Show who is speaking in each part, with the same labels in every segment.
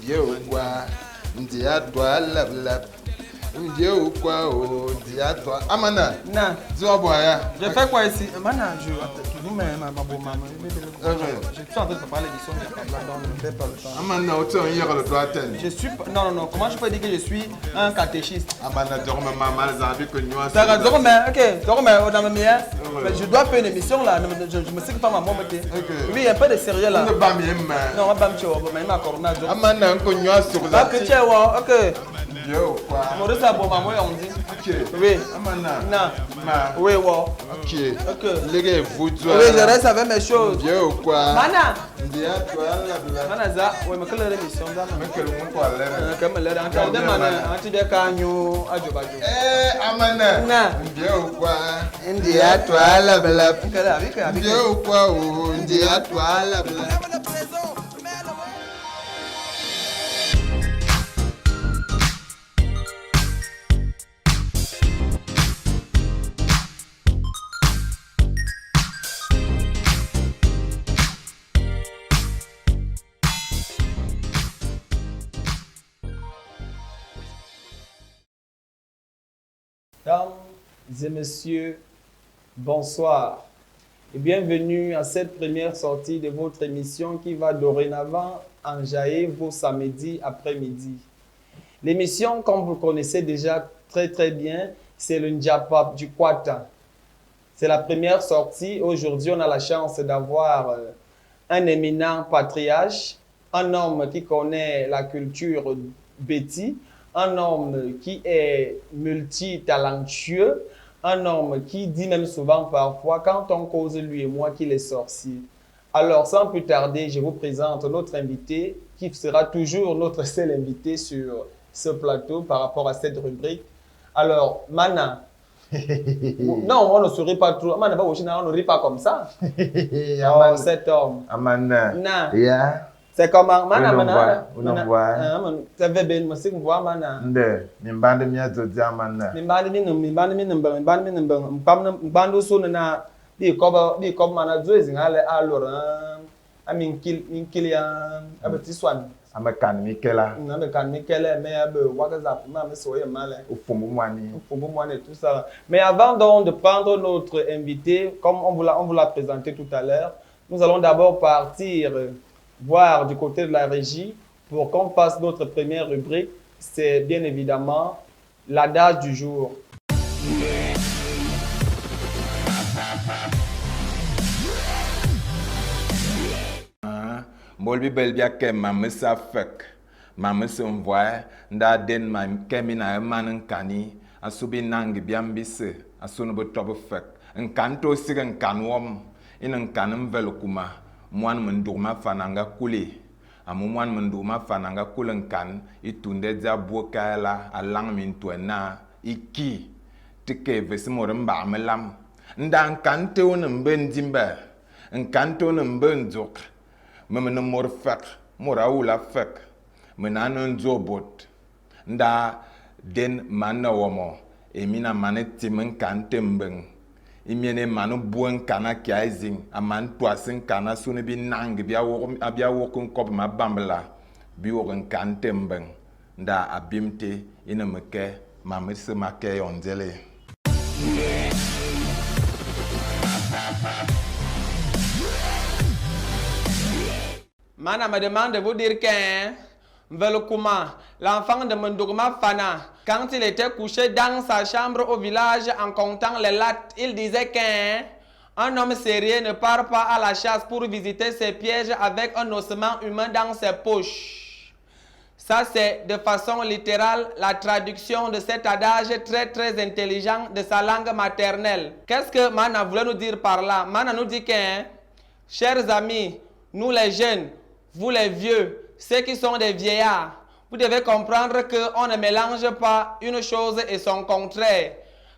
Speaker 1: Ndieu quoi, ndia toi lab lab. Ndieu quoi, oh, ndia toi. Amana.
Speaker 2: Non.
Speaker 1: Dis-moi boya.
Speaker 2: Je fais quoi ici? Maintenant, je suis en train de préparer l'émission de Kabla, donc je ne fais pas le temps.
Speaker 1: Amana, tu es hier le droit
Speaker 2: Je suis... Non. Comment je peux dire que je suis un catéchiste?
Speaker 1: Amana, dorme maman, les envies que nous avons.
Speaker 2: D'accord, ok, dans mes meilleurs. Mais je dois faire une émission là, je me sais que pas ma maman. Oui, un peu de sérieux là. Non, on va pas me tuer, mais il m'a corona.
Speaker 1: Amana, on connaît sur la.
Speaker 2: Ok.
Speaker 1: Yo, quoi.
Speaker 2: Maurice a bon maman, on dit.
Speaker 1: Ok.
Speaker 2: Oui.
Speaker 1: Amana.
Speaker 2: Non.
Speaker 1: Ma.
Speaker 2: Oui, wow.
Speaker 1: Ok.
Speaker 2: Ok.
Speaker 1: Les gars, vous deux.
Speaker 2: Oui, je reste avec mes choses.
Speaker 1: Yo, quoi.
Speaker 2: Mana.
Speaker 1: Ndia toi lab.
Speaker 2: Mana za, oui, mais quelle est l'émission là?
Speaker 1: Mais quel monde pour aller.
Speaker 2: Comme elle est en train de demander, tu dis qu'agneau, adjobajo.
Speaker 1: Amana.
Speaker 2: Non.
Speaker 1: Yo, quoi. Ndia toi lab.
Speaker 2: Yo,
Speaker 1: quoi, oh, ndia toi lab.
Speaker 2: Mesdames et messieurs, bonsoir et bienvenue à cette première sortie de votre émission qui va dorénavant enjailler vos samedis après-midi. L'émission, comme vous connaissez déjà très bien, c'est le Njapap du Kwata. C'est la première sortie. Aujourd'hui, on a la chance d'avoir un éminent patriarche, un homme qui connaît la culture Béti, un homme qui est multitalentueux, un homme qui dit même souvent parfois, quand on cause lui et moi, qu'il est sorcier. Alors, sans plus tarder, je vous présente notre invité, qui sera toujours notre seul invité sur ce plateau par rapport à cette rubrique. Alors, Mana. Non, on ne sourit pas trop. Mana, on ne rit pas comme ça. Oh, cet homme.
Speaker 1: Amana.
Speaker 2: Non.
Speaker 1: Yeah.
Speaker 2: C'est comment? Mana. Ça veut bien me dire que Mana.
Speaker 1: Nde, nimbande mia zodi amana.
Speaker 2: Mbando so na di koba mana zo ezingale alora amin kilia abeti swan
Speaker 1: Amekan Mikela.
Speaker 2: Amekan Mikela mais abe WhatsApp mais soye male
Speaker 1: Ufumu mwani
Speaker 2: et tout ça. Mais avant donc de prendre notre invité, comme on vous l'a présenté tout à l'heure, nous allons d'abord partir voir du côté de la régie pour qu'on fasse notre première rubrique. C'est bien évidemment l'adage du jour.
Speaker 1: Molbi belbia ke mamesa fek. Mamesa mvoye nda den ma kemina manan kani asubi nangi biambise asunu bo tobo fek. Nkanto siga nkanwom ina nkanum velukuma mwan mnduma fananga kuli. Amu mwan mnduma fananga kulenkan itunde dia buokala alang min tuena iki tike vesimore mba melam. Nda nkante onumbe ndimbe. Nkante onumbe nzok. Mena mor fek, mora ula fek. Mena nzobot. Nda den mana womo. Emina mane timen kante mbeng. Imiene manu buen kana kiaizing. Aman tuasin kana suni bi nang abia wokun kop ma bambla. Bi wokun kante mbeng. Nda abimte ina meke mamise make yonzele.
Speaker 2: Mana me demande de vous dire qu'un Velokuma, l'enfant de Mndogma Fana, quand il était couché dans sa chambre au village en comptant les lattes, il disait qu'un homme sérieux ne part pas à la chasse pour visiter ses pièges avec un ossement humain dans ses poches. Ça, c'est de façon littérale la traduction de cet adage très intelligent de sa langue maternelle. Qu'est-ce que Mana voulait nous dire par là? Mana nous dit que, chers amis, nous les jeunes, vous les vieux, ceux qui sont des vieillards, vous devez comprendre qu'on ne mélange pas une chose et son contraire.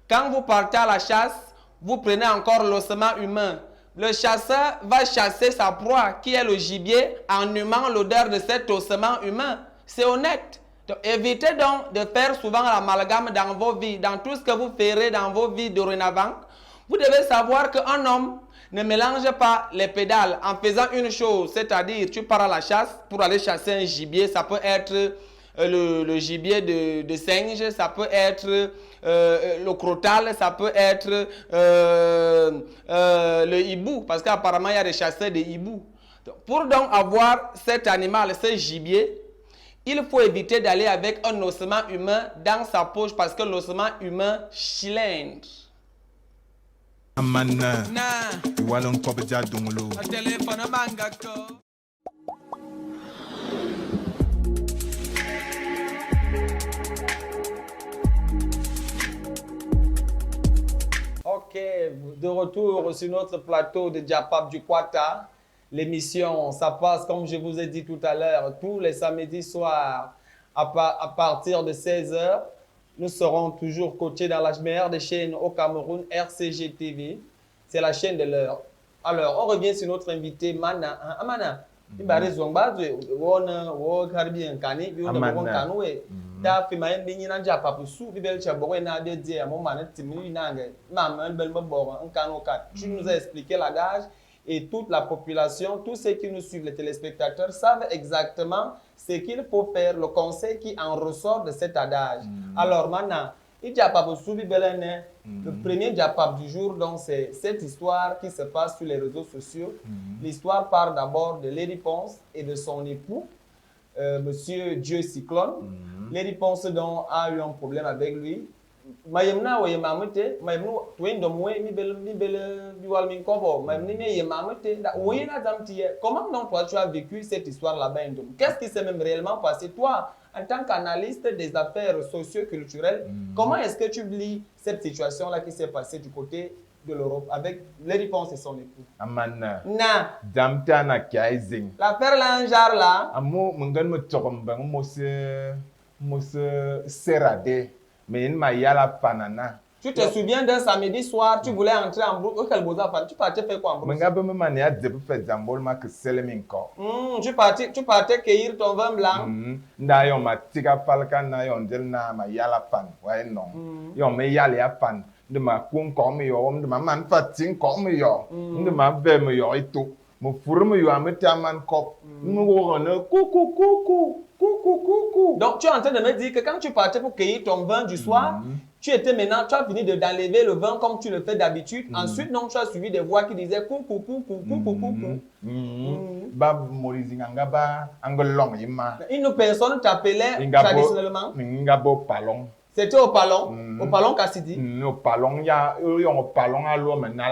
Speaker 2: Quand vous partez à la chasse, vous prenez encore l'ossement humain. Le chasseur va chasser sa proie, qui est le gibier, en humant l'odeur de cet ossement humain. C'est honnête. Donc, évitez donc de faire souvent l'amalgame dans vos vies, dans tout ce que vous ferez dans vos vies dorénavant. Vous devez savoir qu'un homme, Ne mélange pas les pédales en faisant une chose, c'est-à-dire tu pars à la chasse pour aller chasser un gibier, ça peut être le gibier de singe, ça peut être le crotal, ça peut être le hibou, parce qu'apparemment il y a des chasseurs de hibou. Pour donc avoir cet animal, ce gibier, il faut éviter d'aller avec un ossement humain dans sa poche parce que l'ossement humain cylindre.
Speaker 1: Amana.
Speaker 2: Na.
Speaker 1: Iwalon kobeja dungulu.
Speaker 2: Un téléphone mangako. Ok, de retour sur notre plateau de Diapap du Kwata. L'émission, ça passe, comme je vous ai dit tout à l'heure, tous les samedis soirs à partir de 16h. Nous serons toujours coachés dans la meilleure des chaînes au Cameroun, RCG TV. C'est la chaîne de l'heure. Alors, on revient sur notre invité, Mana. Mana, il va raison, tu nous as expliqué l'adage et toute la population, tous ceux qui nous suivent, les téléspectateurs, savent exactement ce qu'il faut faire, le conseil qui en ressort de cet adage. Alors maintenant, le premier diapap du jour, donc c'est cette histoire qui se passe sur les réseaux sociaux. L'histoire part d'abord de Lady Ponce et de son époux, Monsieur Dieu Cyclone. Lady Ponce donc a eu un problème avec lui. Comment donc toi tu as vécu cette histoire là-bas? Qu'est-ce qui s'est même réellement passé? Toi, en tant qu'analyste des affaires socio-culturelles, comment est-ce que tu lis cette situation-là qui s'est passée du côté de l'Europe avec Lady Ponce et son époux?
Speaker 1: Amana.
Speaker 2: Na.
Speaker 1: Damtana kaizing.
Speaker 2: L'affaire là, un genre là.
Speaker 1: Amo mungan mo tokomba mo se serade. Mais il m'a yala panana.
Speaker 2: Tu te souviens d'un samedi soir, tu voulais entrer en brousse, tu partais faire quoi en brousse? Tu partais cueillir ton vin blanc.
Speaker 1: D'ailleurs, ma tika falka na yon del na ma yala pan, ouais non. Yon me yala pan, de ma kun comme yo, de ma man fatin comme yo, de ma bem yo et tout. Mon fourre me yo a me taman cop. Nous on coucou.
Speaker 2: Donc, tu es en train de me dire que quand tu partais pour cueillir ton vin du soir, tu as fini d'enlever le vin comme tu le fais d'habitude. Ensuite, non, tu as suivi des voix qui disaient coucou. Une personne t'appelait traditionnellement. C'était au Palon, au Palon Cassidy.
Speaker 1: Au Palon, il y a un Palon à l'eau maintenant.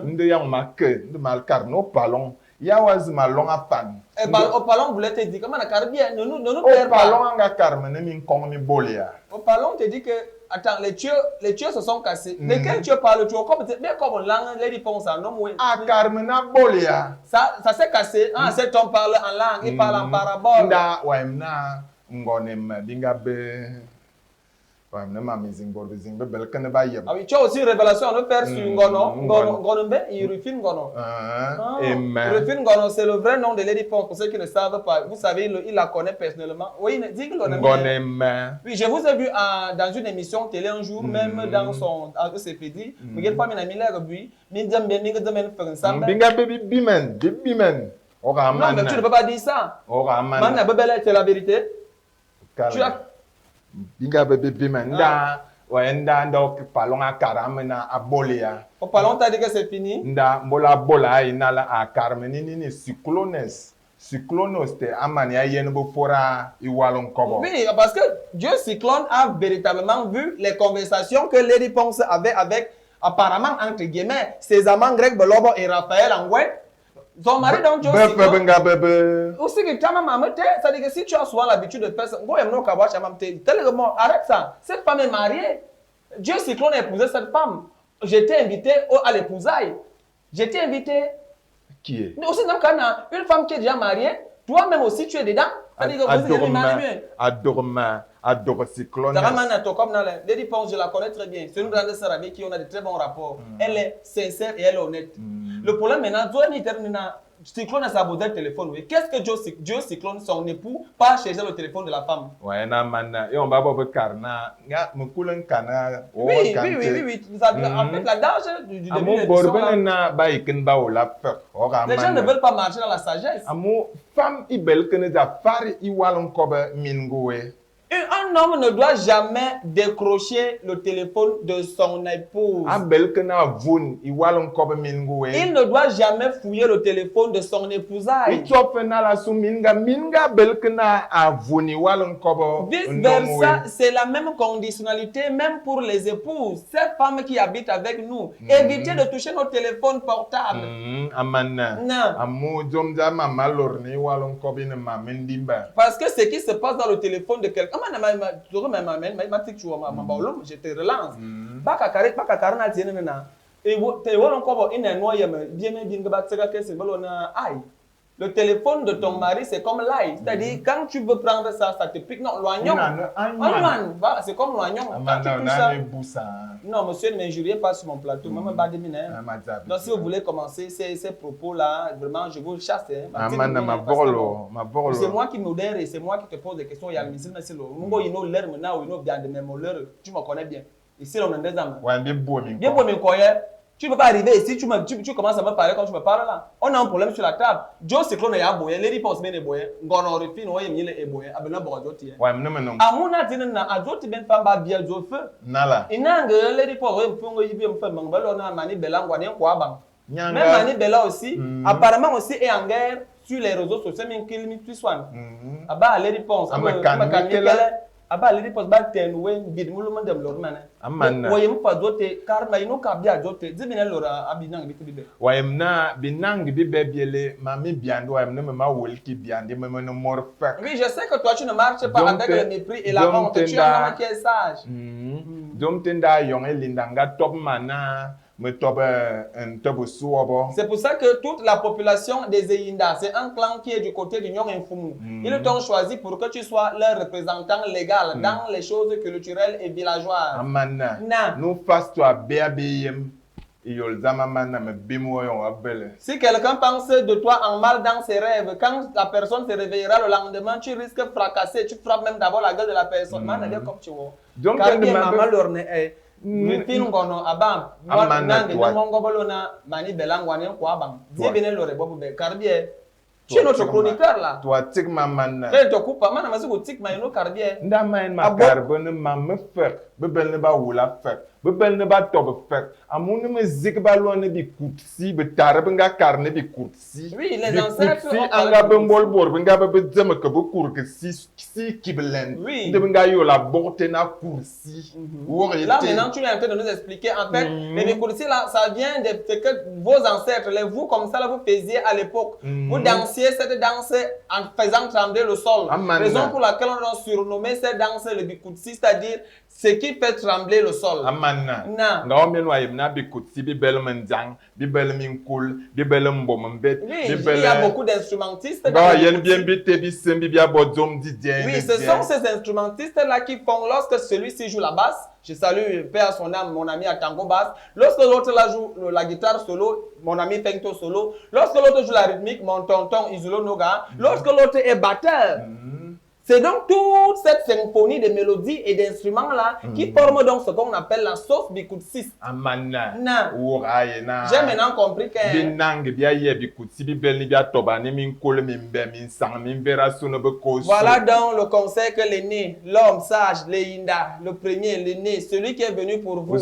Speaker 1: Il y a un marqueur, de malcar, no Palon. Il y a un malon à pan.
Speaker 2: Au Palon, vous l'avez dit, comment on a carbier? Ne nous
Speaker 1: perds pas. Au Palon, on a carmen, min kong ni bolia.
Speaker 2: Au Palon, on te dit que, attends, les tuyaux se sont cassés. De quel tuyau parles-tu? Bien comme on langue, Lady Ponce en homme.
Speaker 1: Ah, carmen à bolia.
Speaker 2: Ça s'est cassé. Ah, cet homme parle en langue, il parle en parabole.
Speaker 1: Da, ouais, na, ngonem, bingabe. Ah
Speaker 2: oui, tu as aussi une révélation à nous faire sur Ngonombe, il refine Ngono. Refine Ngono, c'est le vrai nom de Lady Ponce. Pour ceux qui ne savent pas, vous savez, il la connaît personnellement. Oui, dis que Ngonem. Oui, je vous ai vu dans une émission télé un jour, même dans son CPD. Mais il n'y a pas de lui. Non, mais tu ne peux pas dire ça. C'est la vérité. Tu as.
Speaker 1: Binga bébé manda donc palon à caramena à bolia.
Speaker 2: Au palon t'as dit que c'est fini?
Speaker 1: Nda bola inala à carmeni ni cyclones te amania yenbo fora iwalon kobo.
Speaker 2: Oui, parce que Dieu Cyclone a véritablement vu les conversations que Lady Ponce avait avec apparemment entre guillemets ses amants grecs Belobo et Raphaël Angouet. Son mari donc Dieu Cyclone. Aussi que tu as maman, ça dit que si tu as souvent l'habitude de faire ça, arrête ça. Cette femme est mariée. Dieu Cyclone a épousé cette femme. J'étais invité à l'épousailles. J'étais invité.
Speaker 1: Qui est?
Speaker 2: Aussi donc une femme qui est déjà mariée, toi-même aussi tu es dedans.
Speaker 1: Adore Cyclone.
Speaker 2: Lady Ponce, je la connais très bien. C'est une grande sœur avec qui on a de très bons rapports. Elle est sincère et elle est honnête. Le problème maintenant, Cyclone a sabordé le téléphone, oui. Qu'est-ce que Dieu Cyclone, son époux, pas chercher le téléphone de la femme?
Speaker 1: Ouais, na man, et on va voir carna, nga mukulen kana,
Speaker 2: Oui. En fait, l'adage du début de l'émission, les gens ne veulent pas marcher dans la sagesse.
Speaker 1: Amu femme ibel kene da fari iwalon kobe mingoe.
Speaker 2: Un homme ne doit jamais décrocher le téléphone de son épouse. Il ne doit jamais fouiller le téléphone de son épousaille. Vice-versa, c'est la même conditionnalité même pour les épouses. Ces femmes qui habitent avec nous, évitez de toucher nos téléphones portables. Parce que ce qui se passe dans le téléphone de quelqu'un, je te relance. Le téléphone de ton mari, c'est comme l'ail. C'est-à-dire, quand tu veux prendre ça, ça te pique. Non, l'oignon. C'est comme l'oignon. Non, monsieur, ne m'injuriez pas sur mon plateau. Donc, si vous voulez commencer ces propos-là, vraiment, je vous chasse. C'est moi qui modère et c'est moi qui te pose des questions. Il y a le ministre, tu me connais bien. Ici, on a des âmes. Tu ne peux pas arriver ici, tu commences à me parler quand tu me parles là. On a un problème sur la table. Joe Cyclone est aboyé, les ripostes sont aboyés. Gono refine, on est aboyé. Abena borojoti. Amuna dinna ajoti ben famba bia jo feu. Nala. Inanga les ripostes, on fongo yibi on fait mangalo na mani belangwa ne kwa bang. Même Mani Bella aussi, apparemment aussi est en guerre sur les réseaux sociaux, mais qu'il m'y puisse soigner. Aba les réponses. Aba les réponses ba tenwe bid muluman dem lormane. Wayem pa dote car na ino ka bia dote dibina lora abinang bitibe.
Speaker 1: Wayem na binang bibe biele mami biando wayem na ma wolki biande me no morfa.
Speaker 2: Oui, je sais que toi tu ne marches pas avec le mépris et la honte, tu es un homme qui est sage.
Speaker 1: Dom tenda yong elindanga top mana.
Speaker 2: C'est pour ça que toute la population des Eyinda, c'est un clan qui est du côté du Nyong Infumu. Ils t'ont choisi pour que tu sois leur représentant légal dans les choses culturelles et villageoises.
Speaker 1: Nous faisons BABM.
Speaker 2: Si quelqu'un pense de toi en mal dans ses rêves, quand la personne se réveillera le lendemain, tu risques de fracasser, tu frappes même d'abord la gueule de la personne. Comme tu vois. Donc, Ngono abam nangi no mongobolo na mani belangwane kwa abam zibene lore bobu be karbie tu es notre chroniqueur là
Speaker 1: toi tik maman
Speaker 2: tu te coupe mana masiku tik ma ino karbie
Speaker 1: nda main ma carbone mam fer bebel ne ba wula fer bebel ne ba tob fer amune me zik ba lo ne bi kutsi be tarbe nga karne bi kutsi
Speaker 2: oui les ancêtres
Speaker 1: si anga bembol bor nga be zema ke be kurke si kiblen de nga yo la borte na kursi
Speaker 2: là maintenant tu es en train de nous expliquer en fait les kursi là ça vient de ce que vos ancêtres les vous comme ça là vous faisiez à l'époque vous dansiez cette danse en faisant trembler le sol raison pour laquelle on a surnommé cette danse le bikutsi c'est-à-dire ce qui fait trembler le sol.
Speaker 1: Amanna. Nga omen wa yemna bikutsi bi bel menjang, bi bel minkul, bi bel mbomembet,
Speaker 2: bi bel. Il y a beaucoup d'instrumentistes. Oui, ce sont ces instrumentistes là qui font lorsque celui-ci joue la basse. Je salue paix à son âme mon ami à tango basse. Lorsque l'autre là joue la guitare solo, mon ami Pento solo. Lorsque l'autre joue la rythmique, mon tonton Izulo Noga. Lorsque l'autre est batteur. C'est donc toute cette symphonie de mélodies et d'instruments là qui forment donc ce qu'on appelle la sauce bikutsis. J'ai maintenant compris que voilà donc le conseil que l'aîné, l'homme sage, l'Eyinda, le premier, l'aîné, celui qui est venu pour vous.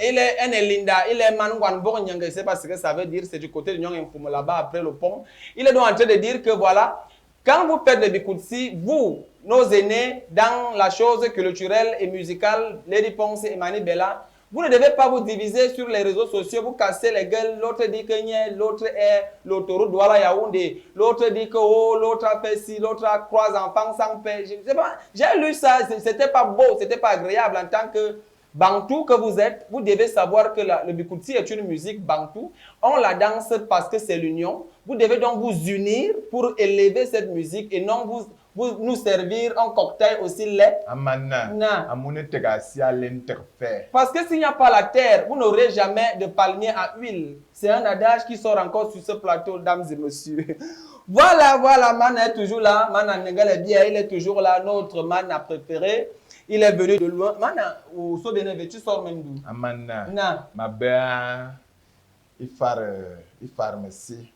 Speaker 2: Il est un Elinda, il est Manungwan Boronyanga, c'est pas ce que ça veut dire, c'est du côté de Nyong Infumu là-bas après le pont. Il est donc en train de dire que voilà, quand vous faites le bikutsi, vous, nos aînés, dans la chose culturelle et musicale, Lady Ponce et Mani Bella, vous ne devez pas vous diviser sur les réseaux sociaux, vous cassez les gueules, l'autre dit que nie, l'autre est l'autoroute Douala Yaoundé, l'autre dit que oh, l'autre a fait ci, l'autre a 3 enfants sans père. J'ai lu ça, c'était pas beau, c'était pas agréable en tant que Bantou que vous êtes. Vous devez savoir que le bikutsi est une musique bantou. On la danse parce que c'est l'union. Vous devez donc vous unir pour élever cette musique et non vous nous servir un cocktail aussi laid?
Speaker 1: Amana.
Speaker 2: Non.
Speaker 1: Amune tegasi à l'interfait.
Speaker 2: Parce que s'il n'y a pas la terre, vous n'aurez jamais de palmier à huile. C'est un adage qui sort encore sur ce plateau, dames et messieurs. Voilà, Mana est toujours là. Mana Nengal est bien, il est toujours là, notre Mana préféré. Il est venu de loin. Mana, ou Sobeneve, tu sors même d'où?
Speaker 1: Amana.
Speaker 2: Non.
Speaker 1: Ma belle, il faut merci.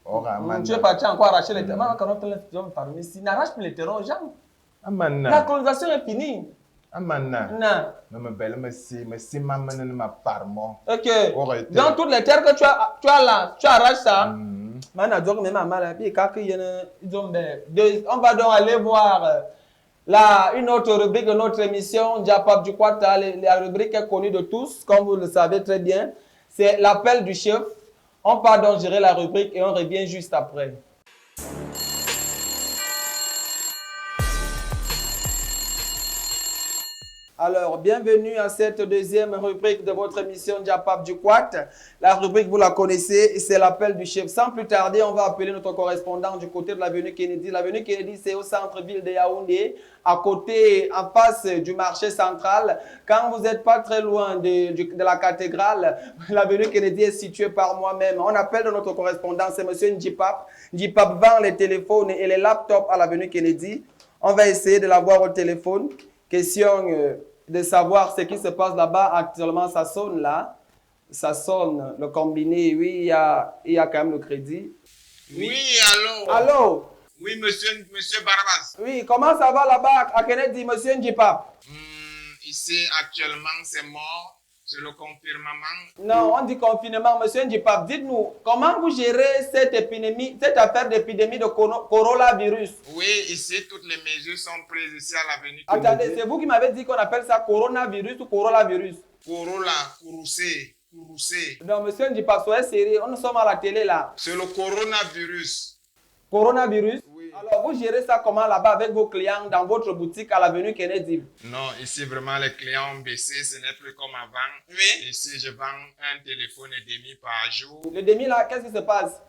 Speaker 2: Tu es parti encore arracher les terrains. Mana, quand on fait pharmacie, n'arrache plus les terrains aux gens.
Speaker 1: Amana.
Speaker 2: La colonisation est finie.
Speaker 1: Amana.
Speaker 2: Non.
Speaker 1: Ma belle, merci, maman, ma parmo.
Speaker 2: Ok. Dans toutes les terres que tu as là, tu arraches ça. Mana, donc, même à Malabi, on va donc aller voir une autre rubrique de notre émission, Diapap du Kwata. La rubrique est connue de tous, comme vous le savez très bien. C'est l'appel du chef. On part donc gérer la rubrique et on revient juste après. Alors, bienvenue à cette deuxième rubrique de votre émission Diapap du Quat. La rubrique, vous la connaissez, c'est l'appel du chef. Sans plus tarder, on va appeler notre correspondant du côté de l'avenue Kennedy. L'avenue Kennedy, c'est au centre-ville de Yaoundé, à côté, en face du marché central. Quand vous n'êtes pas très loin de la cathédrale, l'avenue Kennedy est située par moi-même. On appelle notre correspondant, c'est M. Njipap. Njipap vend les téléphones et les laptops à l'avenue Kennedy. On va essayer de l'avoir au téléphone. Question de savoir ce qui se passe là-bas. Actuellement, ça sonne là. Ça sonne, le combiné. Oui, il y a quand même le crédit.
Speaker 3: Oui, allô.
Speaker 2: Allô?
Speaker 3: Oui, monsieur Barabas.
Speaker 2: Oui, comment ça va là-bas à Kennedy, monsieur Njipap?
Speaker 3: Ici, actuellement, c'est mort. Je le confirme, maman.
Speaker 2: Non, on dit confinement, monsieur Njipap. Dites-nous, comment vous gérez cette affaire d'épidémie de coronavirus?
Speaker 3: Oui, ici, toutes les mesures sont prises ici à l'avenue.
Speaker 2: Attendez, c'est vous qui m'avez dit qu'on appelle ça coronavirus ou coronavirus?
Speaker 3: Courroucé.
Speaker 2: Non, monsieur Njipap, soyez sérieux, nous sommes à la télé là.
Speaker 3: C'est le coronavirus.
Speaker 2: Coronavirus?
Speaker 3: Oui.
Speaker 2: Alors, vous gérez ça comment là-bas avec vos clients dans votre boutique à l'avenue Kennedy?
Speaker 3: Non, ici, vraiment, les clients ont baissé. Ce n'est plus comme avant. Oui. Ici, je vends un téléphone et demi par jour.
Speaker 2: Le demi là, qu'est-ce qui se passe?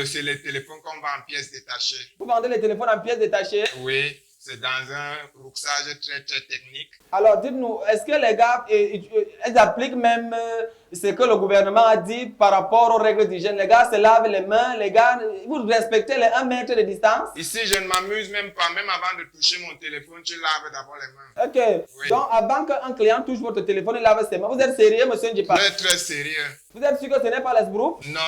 Speaker 3: C'est le téléphone qu'on vend en pièces détachées.
Speaker 2: Vous vendez les téléphones en pièces détachées?
Speaker 3: Oui. C'est dans un rouxage très technique.
Speaker 2: Alors, dites-nous, est-ce que les gars, ils appliquent même ce que le gouvernement a dit par rapport aux règles d'hygiène? Les gars se lavent les mains, les gars, vous respectez les 1 mètre de distance?
Speaker 3: Ici, je ne m'amuse même pas. Même avant de toucher mon téléphone, tu laves d'abord les mains.
Speaker 2: Ok.
Speaker 3: Oui.
Speaker 2: Donc, avant qu'un client touche votre téléphone, il lave ses mains. Vous êtes sérieux, monsieur Njipap?
Speaker 3: Très sérieux.
Speaker 2: Vous êtes sûr que ce n'est pas l'esbrouf?
Speaker 3: Non,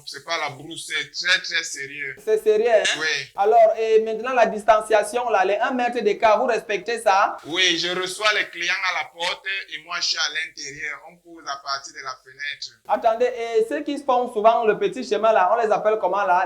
Speaker 3: c'est pas la brousse, c'est très sérieux.
Speaker 2: C'est sérieux, hein?
Speaker 3: Oui.
Speaker 2: Alors, et maintenant, la distanciation, là, les 1 mètre d'écart, vous respectez ça?
Speaker 3: Oui, je reçois les clients à la porte et moi, je suis à l'intérieur. On cause à partir de la fenêtre.
Speaker 2: Attendez, et ceux qui font souvent le petit chemin, là, on les appelle comment, là?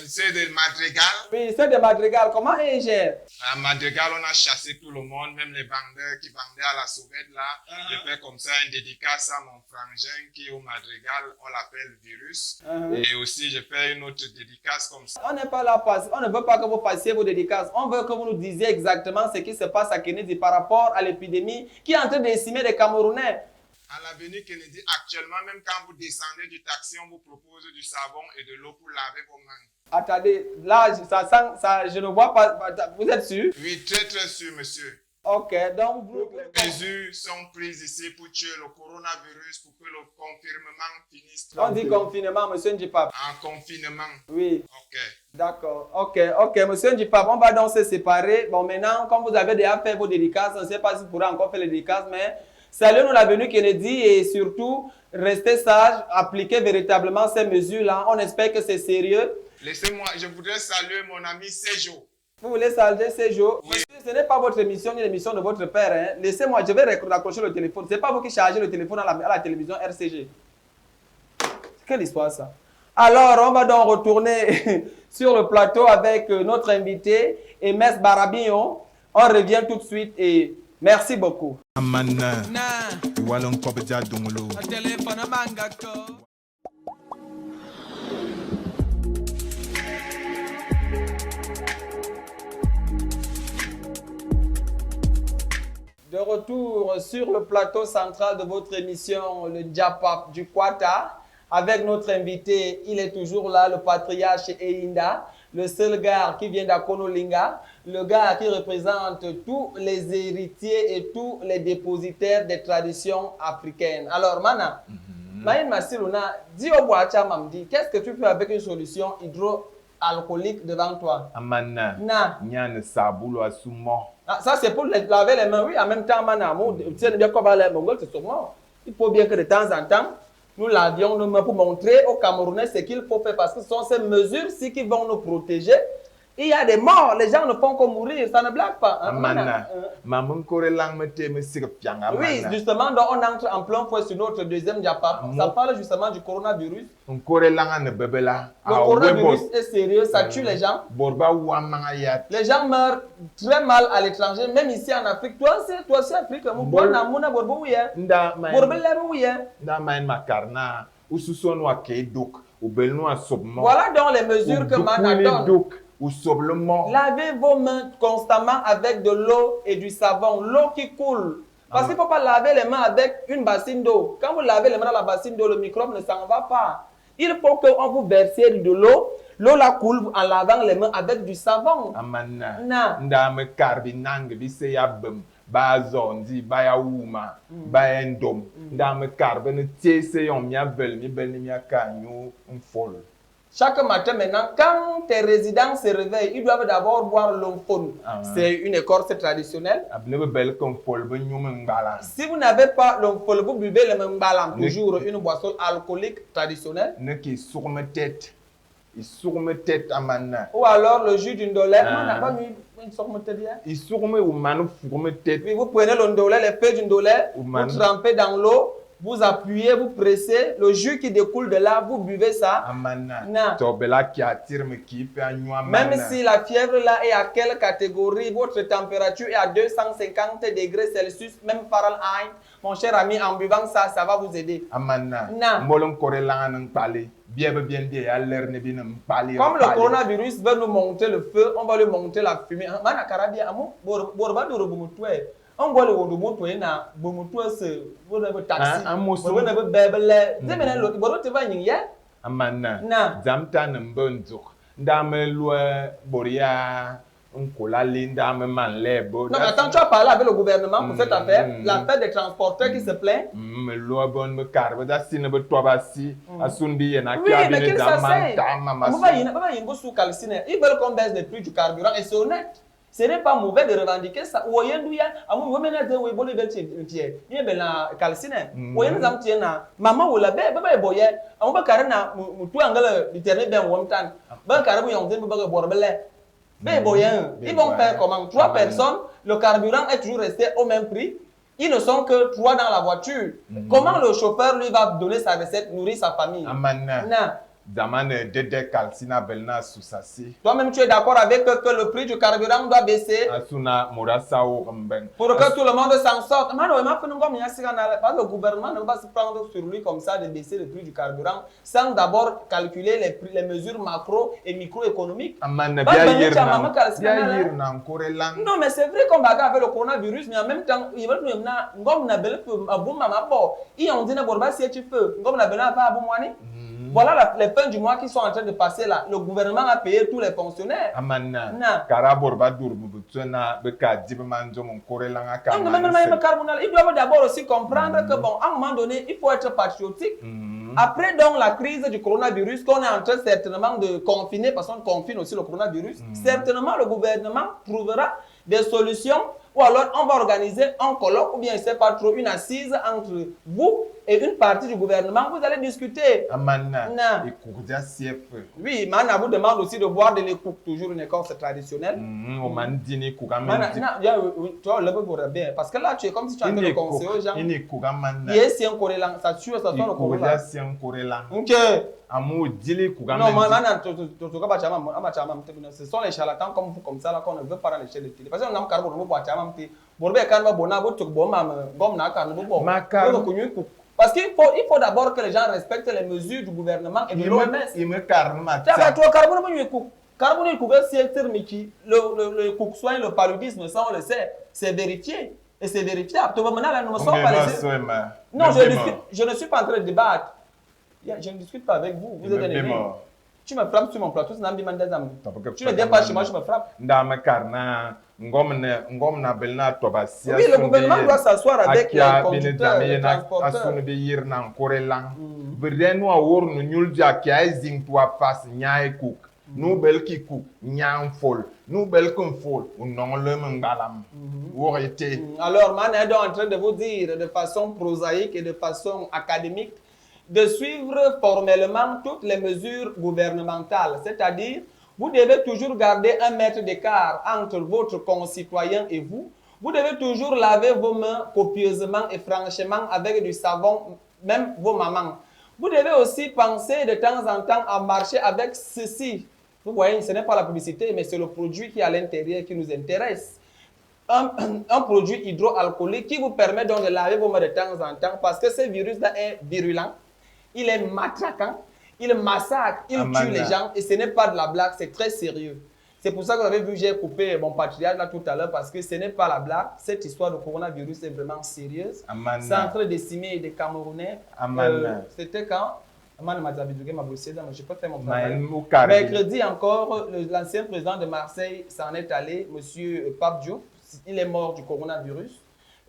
Speaker 3: C'est de Madrigal.
Speaker 2: Oui, ceux de Madrigal, comment ils gèrent?
Speaker 3: À Madrigal, on a chassé tout le monde, même les vendeurs qui vendaient à la sauvette, là. Je fais comme ça une dédicace à mon frangin qui est au Madrigal, on l'appelle Virus. Et aussi, je fais une autre dédicace comme ça.
Speaker 2: On n'est pas là, on ne veut pas que vous fassiez vos dédicaces. On veut que vous nous disiez exactement ce qui se passe à Kennedy par rapport à l'épidémie qui est en train de décimer les Camerounais.
Speaker 3: À l'avenue Kennedy, actuellement, même quand vous descendez du taxi, on vous propose du savon et de l'eau pour laver vos mains.
Speaker 2: Attendez, là, ça sent, ça, je ne vois pas. Vous êtes sûr?
Speaker 3: Oui, très sûr, monsieur.
Speaker 2: Ok, donc vous...
Speaker 3: Les mesures sont prises ici pour tuer le coronavirus, pour que le confinement finisse.
Speaker 2: On dit confinement, monsieur Njipap.
Speaker 3: En confinement.
Speaker 2: Oui.
Speaker 3: Ok.
Speaker 2: D'accord. Ok, monsieur Njipap, on va donc se séparer. Bon, maintenant, comme vous avez déjà fait vos dédicaces, je ne sais pas si vous pourrez encore faire les dédicaces, mais saluez-nous l'avenue Kennedy et surtout, restez sages, appliquez véritablement ces mesures-là. On espère que c'est sérieux.
Speaker 3: Laissez-moi, je voudrais saluer mon ami Sejo.
Speaker 2: Vous voulez saluer ces jours?
Speaker 3: Oui.
Speaker 2: Ce n'est pas votre émission ni l'émission de votre père. Hein. Laissez-moi, je vais raccrocher le téléphone. Ce n'est pas vous qui chargez le téléphone à la télévision RCG. Quelle histoire ça? Alors, on va donc retourner sur le plateau avec notre invité, Emes Barabillon. On revient tout de suite et merci beaucoup. De retour sur le plateau central de votre émission, le Diapap du Kwata, avec notre invité. Il est toujours là, le patriarche Einda, le seul gars qui vient d'Akonolinga, le gars qui représente tous les héritiers et tous les dépositaires des traditions africaines. Alors, Mana, Maïn Massiluna, dis au Boacha Mamdi, qu'est-ce que tu fais avec une solution hydroalcoolique devant toi?
Speaker 1: Amana.
Speaker 2: Na.
Speaker 1: Nyan saboulo asumo.
Speaker 2: Ah, ça, c'est pour laver les mains, oui. En même temps, Mana, tu sais bien comment les Mongols, c'est sûrement. Il faut bien que de temps en temps, nous lavions nos mains pour montrer aux Camerounais ce qu'il faut faire parce que ce sont ces mesures-ci qui vont nous protéger. Il y a des morts, les gens ne font que mourir, ça ne blague pas. Hein,
Speaker 1: Amana. Maman kore lang mete me sirpiang amana.
Speaker 2: Oui, justement, donc on entre en plein fouet sur notre deuxième diapo. Ça parle justement du coronavirus.
Speaker 1: On kore lang ane bebela.
Speaker 2: Le coronavirus est sérieux, ça tue les gens.
Speaker 1: Borba wamangayat.
Speaker 2: Les gens meurent très mal à l'étranger, même ici en Afrique. Toi aussi Afrique,
Speaker 1: Nda main makarna. Ususon wa keduk. Ubelno asobmo.
Speaker 2: Voilà donc les mesures que Mana donne.
Speaker 1: Lavez
Speaker 2: vos mains constamment avec de l'eau et du savon, l'eau qui coule. Parce qu'il ne faut pas laver les mains avec une bassine d'eau. Quand vous lavez les mains dans la bassine d'eau, le microbe ne s'en va pas. Il faut qu'on vous verse de l'eau. L'eau la coule en lavant les mains avec du savon.
Speaker 1: Amana.
Speaker 2: Na.
Speaker 1: Ndame karbinang bise yabem. Bazondi, bayaouma, bayendom. Ndame karbene tiese yon miabel, mi bel ni miakanyo, folle.
Speaker 2: Chaque matin maintenant, quand tes résidents se réveillent, ils doivent d'abord boire l'omphone. C'est une écorce traditionnelle. Si vous n'avez pas l'omphone, vous buvez le mbalam, toujours une boisson alcoolique traditionnelle. Ou alors le jus d'une dolette. On n'a pas mis une sorte de vous prenez l'ondolé, les feuilles d'une dolette, vous trempez dans l'eau. Vous appuyez, vous pressez, le jus qui découle de là, vous buvez ça. Même si la fièvre là est à quelle catégorie, votre température est à 250 degrés Celsius, même Fahrenheit, mon cher ami, en buvant ça, ça va vous aider. Comme le coronavirus veut nous monter le feu, on va lui monter la fumée. On voit le moto na bomoto se bo taxi bo na bebele zemena lo bo te va nyin
Speaker 1: amana
Speaker 2: na
Speaker 1: zamta na mbonzo ndame loi boria onkola linda me manlebo.
Speaker 2: Non, attends, tu as parlé avec le gouvernement pour cette affaire, l'affaire des transporteurs qui se plaignent.
Speaker 1: Me loi bon me carbe da sine be toi basi asundi na
Speaker 2: oui,
Speaker 1: kia
Speaker 2: mais
Speaker 1: bine da manta mama.
Speaker 2: Ils veulent qu'on baisse le prix du carburant et c'est honnête. Ce n'est pas mauvais de revendiquer ça. Ou bien douya, amu women de we boli beti tie. Ni be na calcine. Ou bien zam tie na mama ou la be boye. Amu ba karena mutu angala literne ben womtan. Ba karabu yon zin ba borbele. Be boye. Ils vont faire comment? 3 personnes, le carburant est toujours resté au même prix. Ils ne sont que 3 dans la voiture. Comment le chauffeur lui va donner sa recette, nourrir sa famille?
Speaker 1: Amana. Damane dede kalsina belna susasi.
Speaker 2: Toi-même, tu es d'accord avec que le prix du carburant doit baisser
Speaker 1: Asuna morasao mbeng.
Speaker 2: pour que tout le monde s'en sorte. Le gouvernement ne va pas se prendre sur lui comme ça de baisser le prix du carburant sans d'abord calculer les mesures macro et microéconomiques. Non, mais c'est vrai qu'on va avec le coronavirus, mais en même temps, ils veulent nous voilà les fins du mois qui sont en train de passer là. Le gouvernement a payé tous les fonctionnaires. Il doit d'abord aussi comprendre que bon, à un moment donné, il faut être patriotique. Après donc la crise du coronavirus qu'on est en train certainement de confiner, parce qu'on confine aussi le coronavirus, certainement le gouvernement trouvera des solutions ou alors on va organiser un colloque ou bien je ne sais pas trop une assise entre vous et une partie du gouvernement. Vous allez discuter. Oui, Mana vous demande aussi de boire de l'écoute, toujours une écorce traditionnelle. Toi, le peu bien. Parce que là, tu es comme si tu es en train de conseiller aux gens. Yes, c'est un corélan. Ça tue, ça sonne le corélan. Ok. Non, ce sont les charlatans comme vous, comme ça, là, qu'on ne veut pas dans les chaînes de télé. Parce que on a un carreau, on a parce qu'il faut d'abord que les gens respectent les mesures du gouvernement et de l'OMS. Le cook-soin, le paludisme, ça on le sait, c'est vérifié. Et c'est vérifiable. Non, je ne suis pas en train de débattre. Je ne discute pas avec vous. Vous êtes un
Speaker 1: bien
Speaker 2: aîné.
Speaker 1: mort.
Speaker 2: Tu me frappes sur mon plateau, c'est un bimandazam.
Speaker 1: Parce que
Speaker 2: Tu ne viens pas chez moi, je me frappe.
Speaker 1: Ndama karna ngom na belna toba sia.
Speaker 2: Oui, le gouvernement doit s'asseoir avec les conducteurs, les transporteurs.
Speaker 1: Asunu be yir na korelang. Berenu a wor nu nyulja kia zing tua fas nyaay cook. Nu bel ki cook nyang fol. Nu bel kun fol. Non le mengalam. Wor été.
Speaker 2: Alors, man est en train de vous dire de façon prosaïque et de façon académique de suivre formellement toutes les mesures gouvernementales. C'est-à-dire, vous devez toujours garder 1 mètre d'écart entre votre concitoyen et vous. Vous devez toujours laver vos mains copieusement et franchement avec du savon, même vos mamans. Vous devez aussi penser de temps en temps à marcher avec ceci. Vous voyez, ce n'est pas la publicité, mais c'est le produit qui est à l'intérieur qui nous intéresse. Un produit hydroalcoolique qui vous permet donc de laver vos mains de temps en temps parce que ce virus-là est virulent. Il est matraquant, il massacre, il tue les gens et ce n'est pas de la blague, c'est très sérieux. C'est pour ça que vous avez vu, j'ai coupé mon patriarche là tout à l'heure parce que ce n'est pas la blague. Cette histoire de coronavirus est vraiment sérieuse. C'est en train de décimer des Camerounais. C'était quand je peux faire mon travail. Mercredi encore, l'ancien président de Marseille s'en est allé, M. Pape Diop. Il est mort du coronavirus.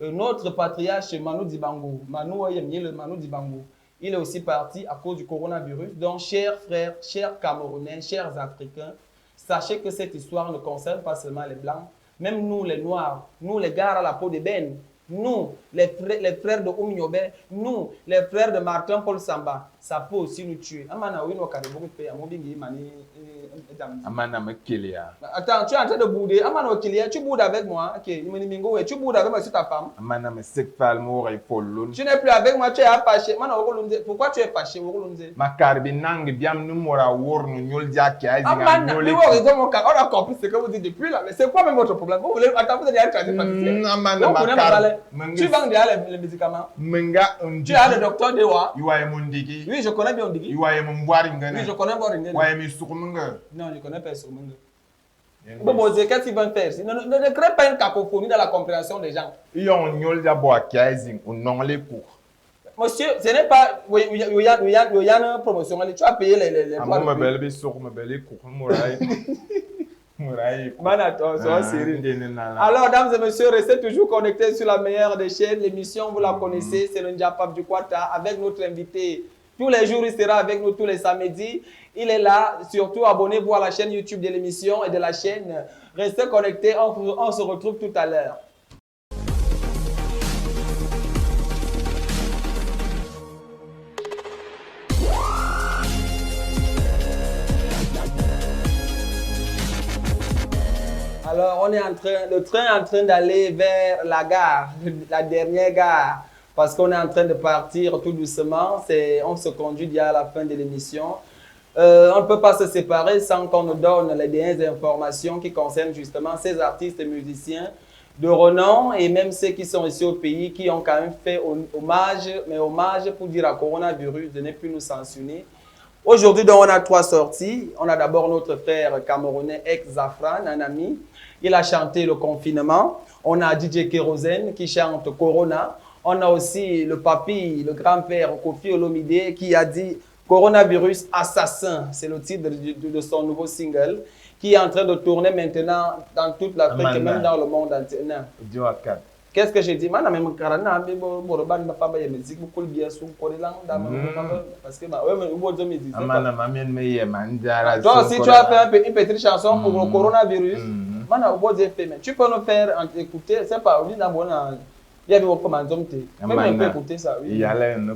Speaker 2: Notre patriarche Manu Dibango, Manu Dibango, il est aussi parti à cause du coronavirus. Donc, chers frères, chers Camerounais, chers Africains, sachez que cette histoire ne concerne pas seulement les Blancs, même nous les Noirs, nous les gars à la peau d'ébène, nous les frères de Oumiobe, nous les frères de Martin Paul Samba, ça peut aussi nous tuer. Attends, tu es en train de bouder. Tu boudes avec moi. Tu boudes avec moi sur ta femme. Tu n'es plus avec moi, tu es fâché. Pourquoi tu es fâché? On a compris ce que vous dites depuis là. Mais c'est quoi même votre problème? Vous voulez attends, vous allez être traduit. Tu vends déjà les médicaments. Tu as le docteur Dewa. Oui, je connais bien Ondigi. Oui, je connais Boringen. Non, je ne connais pas Sourmungue. Bon, qu'est-ce qu'ils vont faire? Ne crée pas une cacophonie dans la compréhension des gens. Monsieur, ce n'est pas... Il y a une promotion. Tu as payé les droits Alors, dames et messieurs, restez toujours connectés sur la meilleure des chaînes. L'émission, vous la connaissez, c'est le Ndiapap du Kwata avec notre invité. Tous les jours, il sera avec nous tous les samedis. Il est là. Surtout, abonnez-vous à la chaîne YouTube de l'émission et de la chaîne. Restez connectés. On se retrouve tout à l'heure. Alors, on est le train est en train d'aller vers la gare, la dernière gare. Parce qu'on est en train de partir tout doucement, on se conduit déjà à la fin de l'émission. On ne peut pas se séparer sans qu'on nous donne les dernières informations qui concernent justement ces artistes et musiciens de renom et même ceux qui sont ici au pays qui ont quand même fait hommage pour dire à coronavirus de ne plus nous sanctionner. Aujourd'hui, on a 3 sorties. On a d'abord notre frère camerounais ex-Zafran, un ami. Il a chanté le confinement. On a DJ Kérosène qui chante Corona. On a aussi le papy, le grand-père Kofi Olomide qui a dit Coronavirus assassin. C'est le titre de son nouveau single qui est en train de tourner maintenant dans toute l'Afrique et même dans le monde entier. Qu'est-ce que j'ai dit? Parce que toi aussi tu as fait une petite chanson pour le coronavirus. Tu peux nous faire écouter, c'est pas il y avait beaucoup de gens qui même peut écouter ça. Oui.
Speaker 1: Il y a un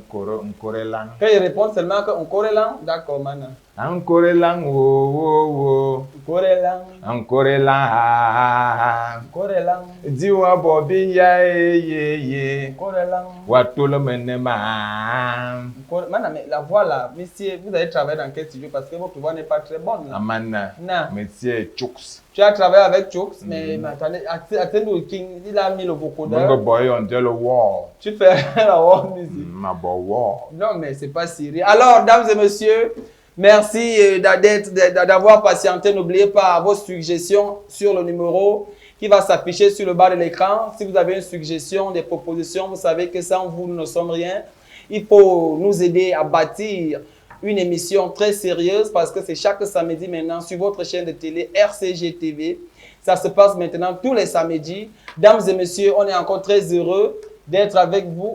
Speaker 1: corélang.
Speaker 2: Quand il répond seulement qu'un corélang, d'accord, maintenant.
Speaker 1: Un corélang, oh.
Speaker 2: Corélang.
Speaker 1: Un corélang.
Speaker 2: Corélang.
Speaker 1: Diwa bobi ye.
Speaker 2: Corélang.
Speaker 1: Watolo menema.
Speaker 2: Maintenant, mais la voix là, monsieur, vous allez travailler dans quel studio parce que votre voix n'est pas très bonne.
Speaker 1: Amana.
Speaker 2: Non.
Speaker 1: Monsieur Chooks.
Speaker 2: Tu as travaillé avec Chooks, mais attendez, attendez, King, il a mis le vocodeur.
Speaker 1: Mon boy, on dit le wall.
Speaker 2: Tu fais la wall music.
Speaker 1: Ma bonne wall.
Speaker 2: Non, mais c'est pas sérieux. Alors, dames et messieurs, merci d'avoir patienté. N'oubliez pas vos suggestions sur le numéro qui va s'afficher sur le bas de l'écran. Si vous avez une suggestion, des propositions, vous savez que sans vous, nous ne sommes rien. il faut nous aider à bâtir une émission très sérieuse parce que c'est chaque samedi maintenant sur votre chaîne de télé RCG TV. Ça se passe maintenant tous les samedis. Dames et messieurs, on est encore très heureux d'être avec vous.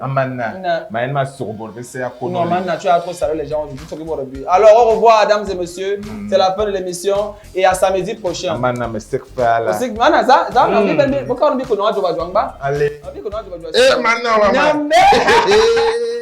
Speaker 2: Non,
Speaker 1: Maintenant,
Speaker 2: tu as trop salé les gens aujourd'hui. Alors, au revoir, dames et messieurs. C'est la fin de l'émission et à samedi prochain.
Speaker 1: Allez.
Speaker 2: Allez.